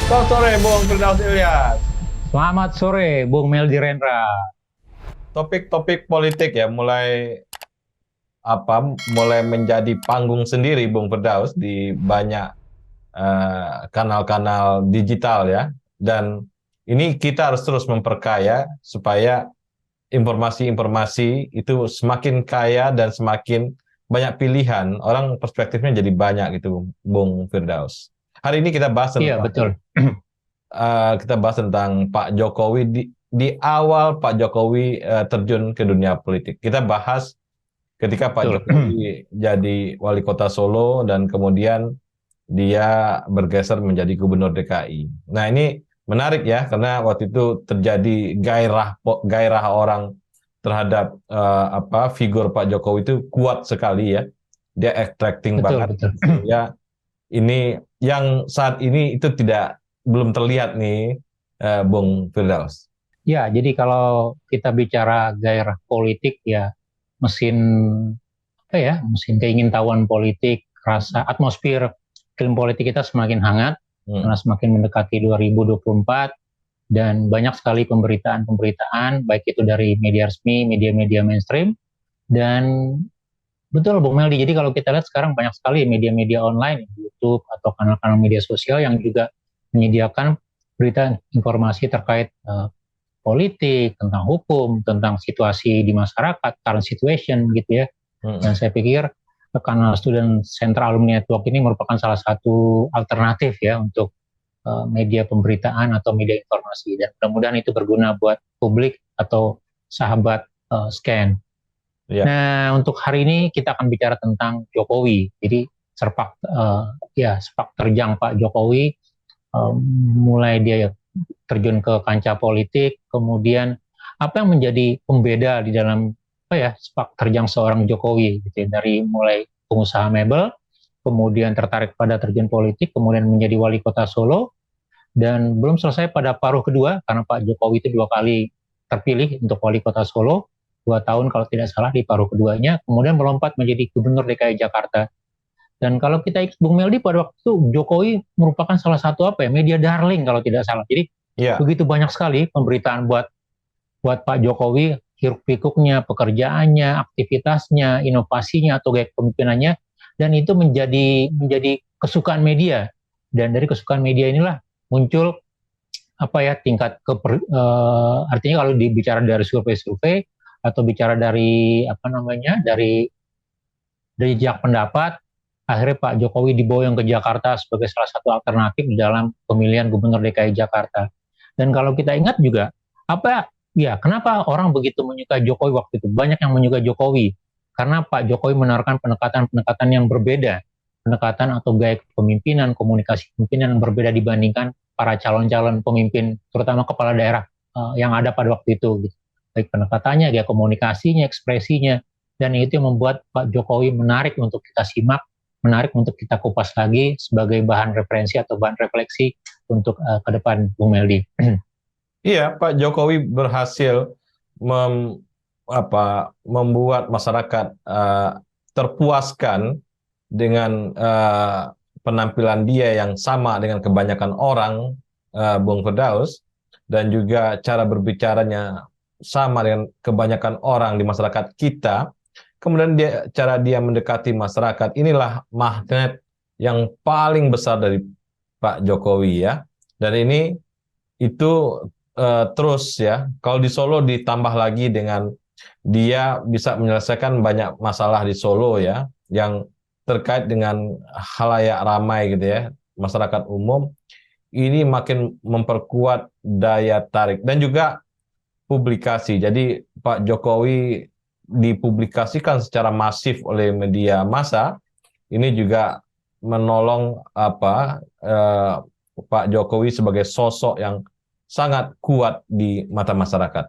Selamat sore, Bung Firdaus Ilyas. Selamat sore, Bung Meldi Rendra. Topik-topik politik ya, mulai menjadi panggung sendiri, Bung Firdaus, di banyak kanal-kanal digital ya. Dan ini kita harus terus memperkaya supaya informasi-informasi itu semakin kaya dan semakin banyak pilihan. Orang perspektifnya jadi banyak gitu, Bung Firdaus. Hari ini Iya, betul. kita bahas tentang Pak Jokowi di awal Pak Jokowi terjun ke dunia politik. Kita bahas ketika Pak Betul. Jokowi jadi wali kota Solo dan kemudian dia bergeser menjadi gubernur DKI. Nah, ini menarik ya karena waktu itu terjadi gairah orang terhadap figur Pak Jokowi itu kuat sekali ya. Dia attracting Betul, banget betul. sehingga ini yang saat ini itu belum terlihat nih, Bung Firdaus. Ya, jadi kalau kita bicara gairah politik ya, mesin mesin keingintahuan politik, rasa atmosfer film politik kita semakin hangat Hmm. karena semakin mendekati 2024 dan banyak sekali pemberitaan-pemberitaan baik itu dari media resmi, media-media mainstream dan betul Bung Meldi. Jadi kalau kita lihat sekarang banyak sekali media-media online, YouTube atau kanal-kanal media sosial yang juga menyediakan berita informasi terkait politik, tentang hukum, tentang situasi di masyarakat, current situation gitu ya. Dan saya pikir kanal Student Center Alumni Network ini merupakan salah satu alternatif ya untuk media pemberitaan atau media informasi. Dan mudah-mudahan itu berguna buat publik atau sahabat SCAN. Ya. Nah, untuk hari ini kita akan bicara tentang Jokowi. Jadi sepak terjang Pak Jokowi, mulai dia terjun ke kancah politik, kemudian apa yang menjadi pembeda di dalam sepak terjang seorang Jokowi, gitu ya, dari mulai pengusaha mebel, kemudian tertarik pada terjun politik, kemudian menjadi wali kota Solo, dan belum selesai pada paruh kedua karena Pak Jokowi itu 2 kali terpilih untuk wali kota Solo, 2 tahun kalau tidak salah di paruh keduanya, kemudian melompat menjadi gubernur DKI Jakarta. Dan kalau kita ikut Bung Meldi, pada waktu itu Jokowi merupakan salah satu media darling kalau tidak salah. Jadi Ya. begitu banyak sekali pemberitaan buat Pak Jokowi, hiruk pikuknya, pekerjaannya, aktivitasnya, inovasinya atau gaya kepemimpinannya, dan itu menjadi kesukaan media. Dan dari kesukaan media inilah muncul tingkat artinya kalau dibicara dari survei-survei atau bicara dari dari jejak pendapat, akhirnya Pak Jokowi diboyong ke Jakarta sebagai salah satu alternatif di dalam pemilihan gubernur DKI Jakarta. Dan kalau kita ingat juga, kenapa orang begitu menyukai Jokowi waktu itu? Banyak yang menyukai Jokowi karena Pak Jokowi menawarkan pendekatan-pendekatan yang berbeda, pendekatan atau gaya kepemimpinan, komunikasi kepemimpinan yang berbeda dibandingkan para calon-calon pemimpin, terutama kepala daerah yang ada pada waktu itu. Gitu. Baik pendekatannya, gaya komunikasinya, ekspresinya, dan itu yang membuat Pak Jokowi menarik untuk kita simak, menarik untuk kita kupas lagi sebagai bahan referensi atau bahan refleksi untuk ke depan, Bung Meldi. Iya, Pak Jokowi berhasil membuat masyarakat terpuaskan dengan penampilan dia yang sama dengan kebanyakan orang, Bung Firdaus, dan juga cara berbicaranya sama dengan kebanyakan orang di masyarakat kita. Kemudian cara dia mendekati masyarakat, inilah magnet yang paling besar dari Pak Jokowi ya. Dan ini itu terus ya. Kalau di Solo ditambah lagi dengan dia bisa menyelesaikan banyak masalah di Solo ya, yang terkait dengan halayak ramai gitu ya, masyarakat umum, ini makin memperkuat daya tarik dan juga publikasi. Jadi Pak Jokowi dipublikasikan secara masif oleh media massa, ini juga menolong Pak Jokowi sebagai sosok yang sangat kuat di mata masyarakat.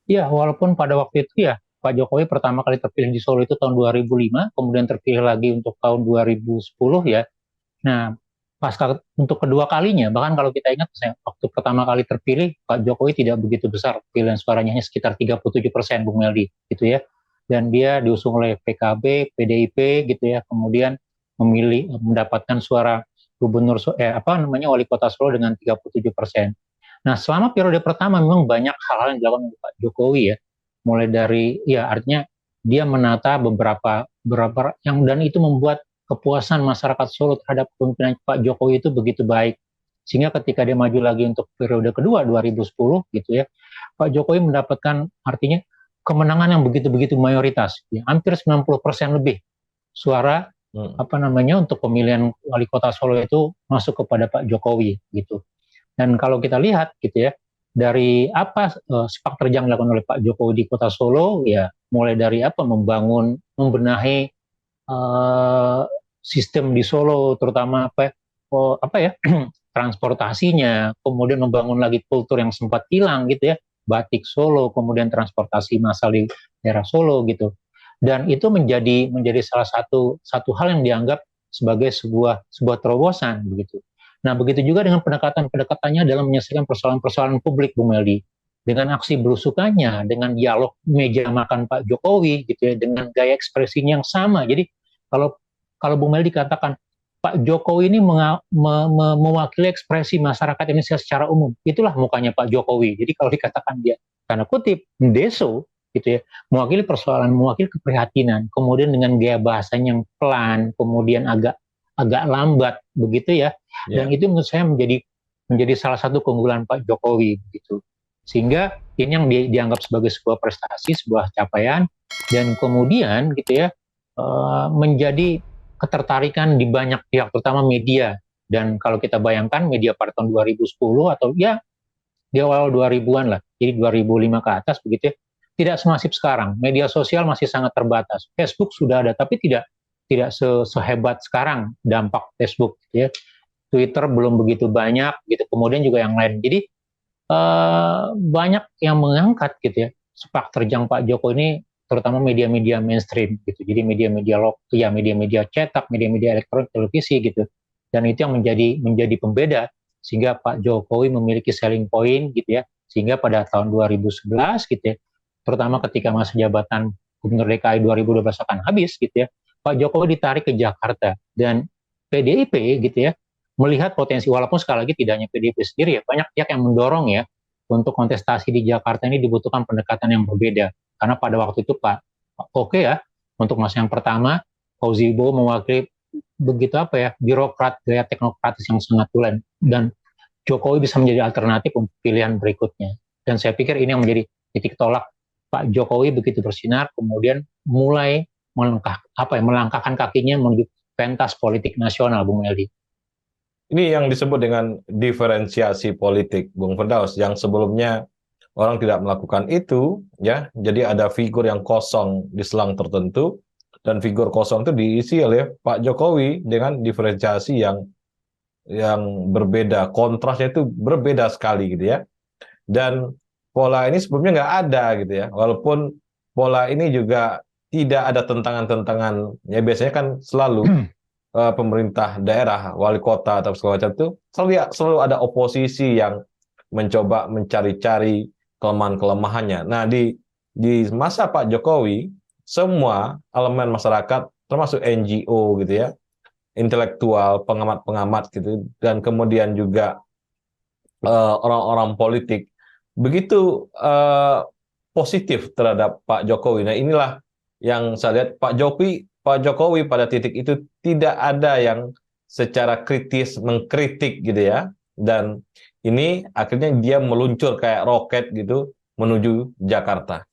Ya, walaupun pada waktu itu ya Pak Jokowi pertama kali terpilih di Solo itu tahun 2005, kemudian terpilih lagi untuk tahun 2010 ya. Nah, untuk kedua kalinya, bahkan kalau kita ingat waktu pertama kali terpilih, Pak Jokowi tidak begitu besar pilihan suaranya, hanya sekitar 37%, Bung Meldi, gitu ya. Dan dia diusung oleh PKB, PDIP, gitu ya. Kemudian mendapatkan suara wali kota Solo dengan 37%. Nah, selama periode pertama memang banyak hal-hal yang dilakukan oleh Pak Jokowi ya. Mulai dari ya artinya dia menata beberapa yang dan itu membuat kepuasan masyarakat Solo terhadap kepemimpinan Pak Jokowi itu begitu baik. Sehingga ketika dia maju lagi untuk periode kedua 2010 gitu ya, Pak Jokowi mendapatkan artinya kemenangan yang begitu-begitu mayoritas, ya, hampir 90% lebih suara untuk pemilihan wali kota Solo itu masuk kepada Pak Jokowi gitu. Dan kalau kita lihat gitu ya, dari sepak terjang dilakukan oleh Pak Jokowi di Kota Solo, ya mulai dari membenahi sistem di Solo, terutama transportasinya, kemudian membangun lagi kultur yang sempat hilang gitu ya, batik Solo, kemudian transportasi massal di daerah Solo gitu. Dan itu menjadi salah satu hal yang dianggap sebagai sebuah terobosan begitu. Nah, begitu juga dengan pendekatannya dalam menyelesaikan persoalan-persoalan publik, Bung Meldi. Dengan aksi belusukannya, dengan dialog meja makan Pak Jokowi, gitu ya, dengan gaya ekspresinya yang sama. Jadi, kalau Bung Meldi katakan, Pak Jokowi ini mewakili ekspresi masyarakat Indonesia secara umum. Itulah mukanya Pak Jokowi. Jadi, kalau dikatakan dia, tanda kutip, ndeso, gitu ya, mewakili persoalan, mewakili keprihatinan, kemudian dengan gaya bahasanya yang pelan, kemudian agak lambat, begitu ya. Dan itu menurut saya menjadi salah satu keunggulan Pak Jokowi gitu. Sehingga ini yang dianggap sebagai sebuah prestasi, sebuah capaian, dan kemudian gitu ya menjadi ketertarikan di banyak pihak, terutama media. Dan kalau kita bayangkan media pada tahun 2010 atau ya di awal 2000-an lah, jadi 2005 ke atas begitu ya, tidak semasif sekarang. Media sosial masih sangat terbatas. Facebook sudah ada, tapi tidak sehebat sekarang dampak Facebook gitu ya. Twitter belum begitu banyak gitu, kemudian juga yang lain. Jadi banyak yang mengangkat gitu ya sepak terjang Pak Jokowi ini, terutama media-media mainstream gitu. Jadi media-media cetak, media-media elektronik, televisi gitu. Dan itu yang menjadi pembeda sehingga Pak Jokowi memiliki selling point gitu ya. Sehingga pada tahun 2011 gitu ya, terutama ketika masa jabatan Gubernur DKI 2012 akan habis gitu ya, Pak Jokowi ditarik ke Jakarta dan PDIP gitu ya, melihat potensi, walaupun sekali lagi tidak hanya PDIP sendiri ya, banyak pihak yang mendorong ya untuk kontestasi di Jakarta ini dibutuhkan pendekatan yang berbeda. Karena pada waktu itu Pak Oke ya, untuk masa yang pertama, Fauzi Bowo mewakili birokrat gaya teknokratis yang sangat tulen, dan Jokowi bisa menjadi alternatif untuk pilihan berikutnya. Dan saya pikir ini yang menjadi titik tolak Pak Jokowi begitu bersinar, kemudian mulai melangkahkan kakinya menuju pentas politik nasional, Bung Meldi. Ini yang disebut dengan diferensiasi politik, Bung Firdaus, yang sebelumnya orang tidak melakukan itu, ya. Jadi ada figur yang kosong di selang tertentu, dan figur kosong itu diisi oleh Pak Jokowi dengan diferensiasi yang berbeda, kontrasnya itu berbeda sekali gitu ya. Dan pola ini sebelumnya nggak ada gitu ya, walaupun pola ini juga tidak ada tentangan-tentangan, ya biasanya kan selalu pemerintah daerah, wali kota atau segala macam itu selalu ada oposisi yang mencoba mencari-cari kelemahan-kelemahannya. Nah, di masa Pak Jokowi, semua elemen masyarakat termasuk NGO gitu ya, intelektual, pengamat-pengamat gitu, dan kemudian juga orang-orang politik begitu positif terhadap Pak Jokowi. Nah, inilah yang saya lihat Pak Jokowi pada titik itu tidak ada yang secara kritis mengkritik gitu ya. Dan ini akhirnya dia meluncur kayak roket gitu menuju Jakarta.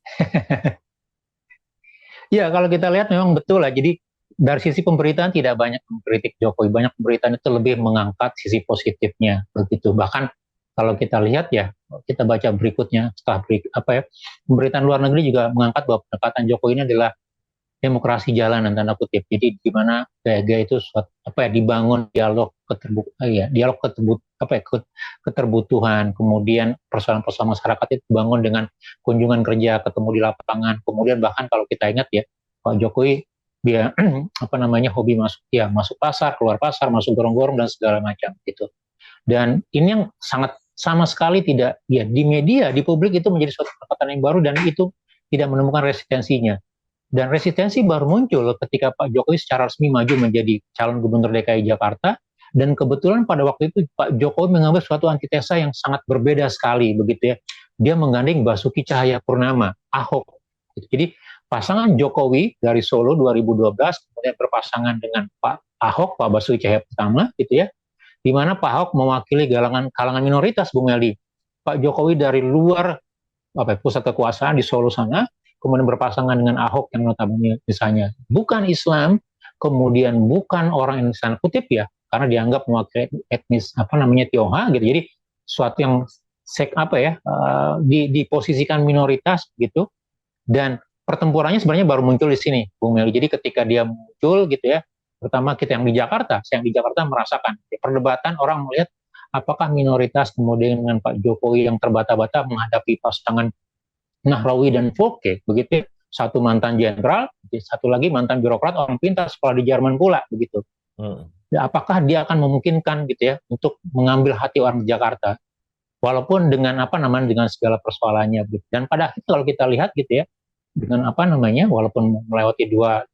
Ya, kalau kita lihat memang betul lah. Jadi dari sisi pemberitaan tidak banyak mengkritik Jokowi, banyak pemberitaan itu lebih mengangkat sisi positifnya begitu. Bahkan kalau kita lihat ya, kita baca berikutnya setelah pemberitaan luar negeri juga mengangkat bahwa pendekatan Jokowi ini adalah demokrasi jalanan tanda kutip. Jadi di mana gaya itu dibangun keterbutuhan, kemudian persoalan-persoalan masyarakat itu dibangun dengan kunjungan kerja, ketemu di lapangan. Kemudian bahkan kalau kita ingat ya, Pak Jokowi dia hobi masuk pasar, keluar pasar, masuk gorong-gorong dan segala macam gitu. Dan ini yang sangat sama sekali tidak ya di media, di publik itu menjadi suatu pendekatan yang baru dan itu tidak menemukan resistensinya. Dan resistensi baru muncul ketika Pak Jokowi secara resmi maju menjadi calon gubernur DKI Jakarta Dan kebetulan pada waktu itu Pak Jokowi mengambil suatu antitesa yang sangat berbeda sekali begitu ya. Dia menggandeng Basuki Cahayapurnama, Ahok. Jadi pasangan Jokowi dari Solo 2012 kemudian berpasangan dengan Pak Ahok, Pak Basuki Cahayapurnama gitu ya. Di mana Pak Ahok mewakili kalangan minoritas, Bung Meldi. Pak Jokowi dari luar pusat kekuasaan di Solo sana, kemudian berpasangan dengan Ahok yang notabene misalnya bukan Islam, kemudian bukan orang yang tanda kutip ya, karena dianggap mewakili etnis Tionghoa gitu. Jadi suatu yang diposisikan minoritas gitu, dan pertempurannya sebenarnya baru muncul di sini, Bung Meli. Jadi ketika dia muncul gitu ya, terutama kita yang di Jakarta, saya yang di Jakarta merasakan perdebatan orang melihat apakah minoritas kemudian dengan Pak Jokowi yang terbata-bata menghadapi pasangan Nahrawi dan Volke, begitu. Satu mantan jenderal, satu lagi mantan birokrat orang pintar sekolah di Jerman pula, begitu. Apakah dia akan memungkinkan gitu ya untuk mengambil hati orang di Jakarta, walaupun dengan dengan segala persoalannya, gitu. Dan pada akhirnya kalau kita lihat gitu ya, dengan walaupun melewati dua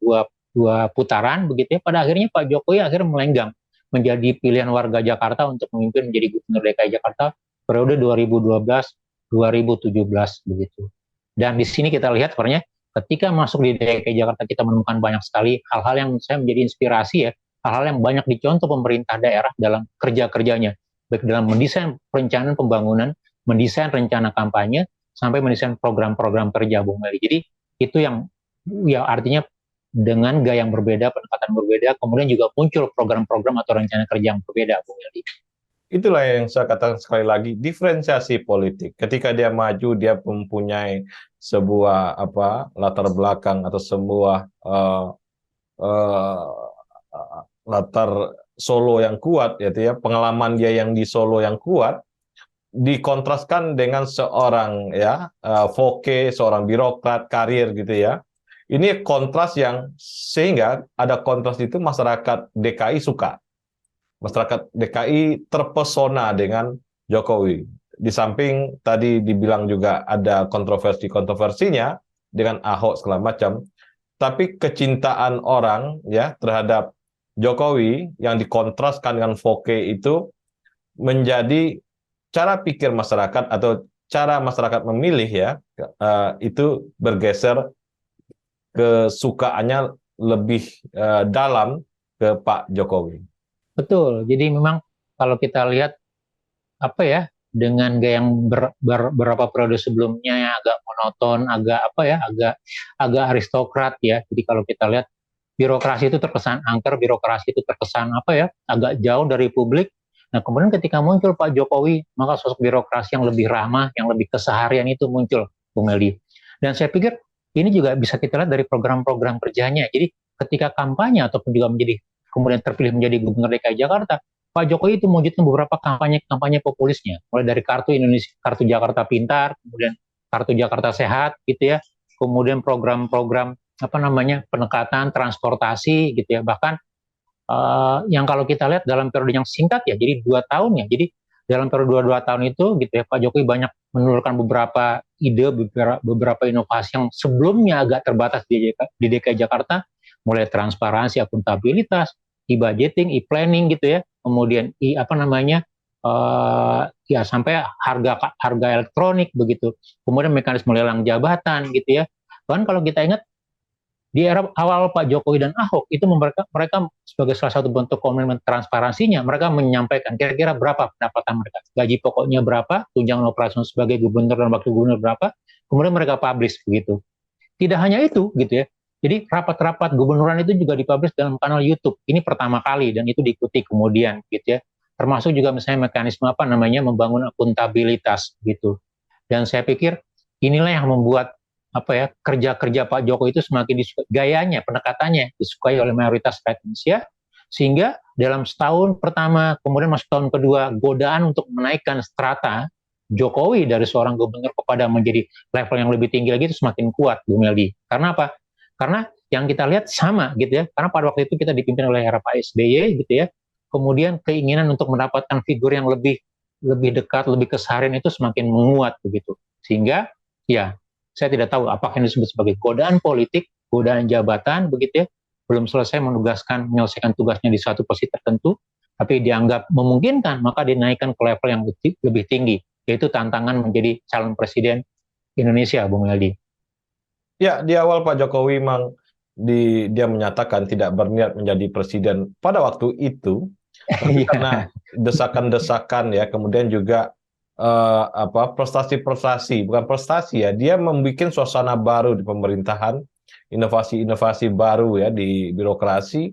putaran begitu ya, pada akhirnya Pak Jokowi akhirnya melenggang menjadi pilihan warga Jakarta untuk memimpin menjadi Gubernur DKI Jakarta periode 2012-2017 begitu. Dan di sini kita lihat sebenarnya ketika masuk di DKI Jakarta kita menemukan banyak sekali hal-hal yang saya menjadi inspirasi ya, hal-hal yang banyak dicontoh pemerintah daerah dalam kerja-kerjanya, baik dalam mendesain perencanaan pembangunan, mendesain rencana kampanye, sampai mendesain program-program kerja, Bung Meli. Jadi itu yang ya artinya dengan gaya yang berbeda, pendekatan berbeda, kemudian juga muncul program-program atau rencana kerja yang berbeda, Bung Yadi. Itulah yang saya katakan sekali lagi, diferensiasi politik. Ketika dia maju, dia mempunyai sebuah latar belakang atau sebuah latar Solo yang kuat, ya, pengalaman dia yang di Solo yang kuat, dikontraskan dengan seorang Volke, seorang birokrat karir gitu ya. Ini kontras yang sehingga ada kontras itu masyarakat DKI suka. Masyarakat DKI terpesona dengan Jokowi. Di samping tadi dibilang juga ada kontroversinya dengan Ahok segala macam, tapi kecintaan orang ya terhadap Jokowi yang dikontraskan dengan Volke itu menjadi cara pikir masyarakat atau cara masyarakat memilih ya, itu bergeser kesukaannya lebih dalam ke Pak Jokowi. Betul. Jadi memang kalau kita lihat dengan gaya yang beberapa periode sebelumnya agak monoton, agak aristokrat ya. Jadi kalau kita lihat birokrasi itu terkesan angker, birokrasi itu terkesan agak jauh dari publik. Nah, kemudian ketika muncul Pak Jokowi, maka sosok birokrasi yang lebih ramah, yang lebih keseharian itu muncul, Bung Meldi. Dan saya pikir ini juga bisa kita lihat dari program-program kerjanya. Jadi ketika kampanye ataupun juga kemudian terpilih menjadi Gubernur DKI Jakarta, Pak Jokowi itu mewujudkan beberapa kampanye populisnya, mulai dari kartu Jakarta Pintar, kemudian kartu Jakarta Sehat, gitu ya, kemudian program-program pendekatan transportasi, gitu ya, bahkan yang kalau kita lihat dalam periode yang singkat ya, jadi 2 tahun ya, jadi dalam periode 2 tahun itu gitu ya, Pak Jokowi banyak menelurkan beberapa ide, beberapa inovasi yang sebelumnya agak terbatas di DKI Jakarta, mulai transparansi, akuntabilitas, e-budgeting, e-planning gitu ya, kemudian sampai harga elektronik begitu, kemudian mekanisme lelang jabatan gitu ya. Bahkan kalau kita ingat di era awal Pak Jokowi dan Ahok itu mereka sebagai salah satu bentuk komitmen transparansinya, mereka menyampaikan kira-kira berapa pendapatan mereka, gaji pokoknya berapa, tunjangan operasional sebagai gubernur dan wakil gubernur berapa, kemudian mereka publish begitu. Tidak hanya itu gitu ya. Jadi rapat-rapat gubernuran itu juga dipublish dalam kanal YouTube. Ini pertama kali dan itu diikuti kemudian gitu ya. Termasuk juga misalnya mekanisme membangun akuntabilitas gitu. Dan saya pikir inilah yang membuat kerja-kerja Pak Jokowi itu semakin disukai, gayanya, pendekatannya disukai oleh mayoritas rakyat Indonesia, sehingga dalam setahun pertama, kemudian masuk tahun kedua, godaan untuk menaikkan strata Jokowi dari seorang gubernur kepada menjadi level yang lebih tinggi lagi itu semakin kuat, Bu Meldi. Karena apa? Karena yang kita lihat sama gitu ya, karena pada waktu itu kita dipimpin oleh era Pak SBY gitu ya, kemudian keinginan untuk mendapatkan figur yang lebih dekat, lebih keseharian itu semakin menguat begitu. Sehingga ya saya tidak tahu apakah ini disebut sebagai godaan politik, godaan jabatan, begitu ya, belum selesai menyelesaikan tugasnya di suatu posisi tertentu, tapi dianggap memungkinkan, maka dinaikkan ke level yang lebih tinggi, yaitu tantangan menjadi calon presiden Indonesia, Bung Meldi. Ya, di awal Pak Jokowi memang dia menyatakan tidak berniat menjadi presiden pada waktu itu, tapi karena desakan-desakan ya, kemudian juga prestasi-prestasi, bukan prestasi ya, dia membuat suasana baru di pemerintahan, inovasi-inovasi baru ya di birokrasi.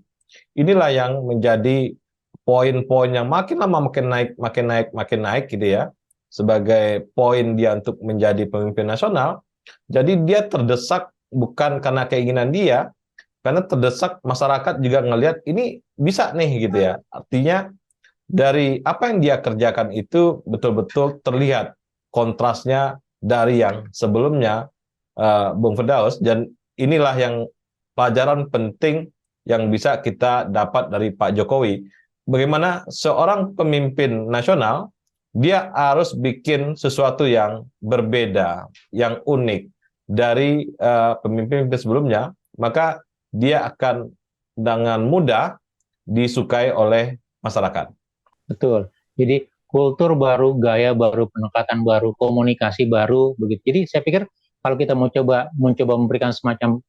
Inilah yang menjadi poin-poin yang makin lama makin naik, makin naik, makin naik gitu ya, sebagai poin dia untuk menjadi pemimpin nasional. Jadi dia terdesak bukan karena keinginan dia, karena terdesak masyarakat juga ngelihat ini bisa nih gitu ya. Artinya dari apa yang dia kerjakan itu betul-betul terlihat kontrasnya dari yang sebelumnya, Bung Firdaus, dan inilah yang pelajaran penting yang bisa kita dapat dari Pak Jokowi. Bagaimana seorang pemimpin nasional dia harus bikin sesuatu yang berbeda, yang unik dari pemimpin sebelumnya, maka dia akan dengan mudah disukai oleh masyarakat. Betul. Jadi kultur baru, gaya baru, pendekatan baru, komunikasi baru, begitu. Jadi saya pikir kalau kita mencoba memberikan semacam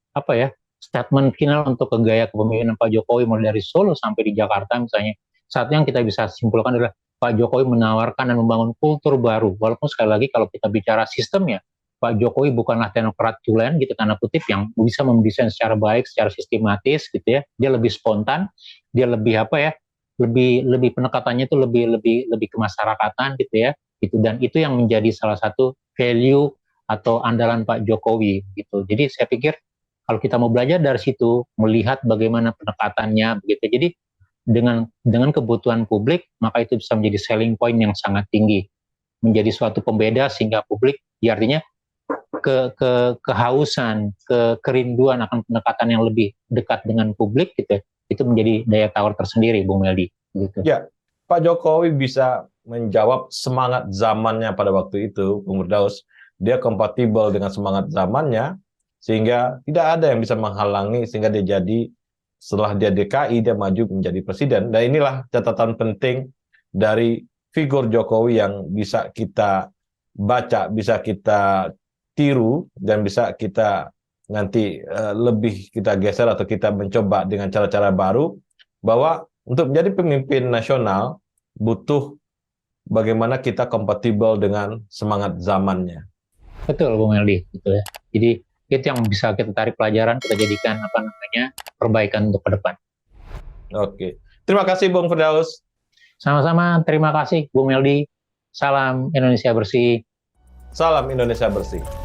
statement final untuk gaya kepemimpinan Pak Jokowi mulai dari Solo sampai di Jakarta misalnya, satu yang kita bisa simpulkan adalah Pak Jokowi menawarkan dan membangun kultur baru. Walaupun sekali lagi kalau kita bicara sistemnya, Pak Jokowi bukanlah teknokrat tulen gitu tanda kutip yang bisa mendesain secara baik, secara sistematis gitu ya. Dia lebih spontan, dia lebih lebih pendekatannya itu lebih kemasyarakatan gitu ya. Gitu, dan itu yang menjadi salah satu value atau andalan Pak Jokowi gitu. Jadi saya pikir kalau kita mau belajar dari situ, melihat bagaimana pendekatannya begitu. Jadi dengan kebutuhan publik, maka itu bisa menjadi selling point yang sangat tinggi, menjadi suatu pembeda sehingga publik, ya artinya kehausan, kerinduan akan pendekatan yang lebih dekat dengan publik gitu, itu menjadi daya tawar tersendiri, Bung Meldi. Gitu. Ya, Pak Jokowi bisa menjawab semangat zamannya pada waktu itu, Bung Firdaus. Dia kompatibel dengan semangat zamannya, sehingga tidak ada yang bisa menghalangi, sehingga dia jadi, setelah dia DKI, dia maju menjadi presiden. Dan inilah catatan penting dari figur Jokowi yang bisa kita baca, bisa kita tiru, dan bisa kita nanti lebih kita geser atau kita mencoba dengan cara-cara baru, bahwa untuk menjadi pemimpin nasional butuh bagaimana kita kompatibel dengan semangat zamannya. Betul, Bung Meldi, gitu ya. Jadi itu yang bisa kita tarik pelajaran, kita jadikan perbaikan untuk ke depan. Oke, terima kasih Bung Firdaus. Sama-sama, terima kasih Bung Meldi. Salam Indonesia bersih. Salam Indonesia bersih.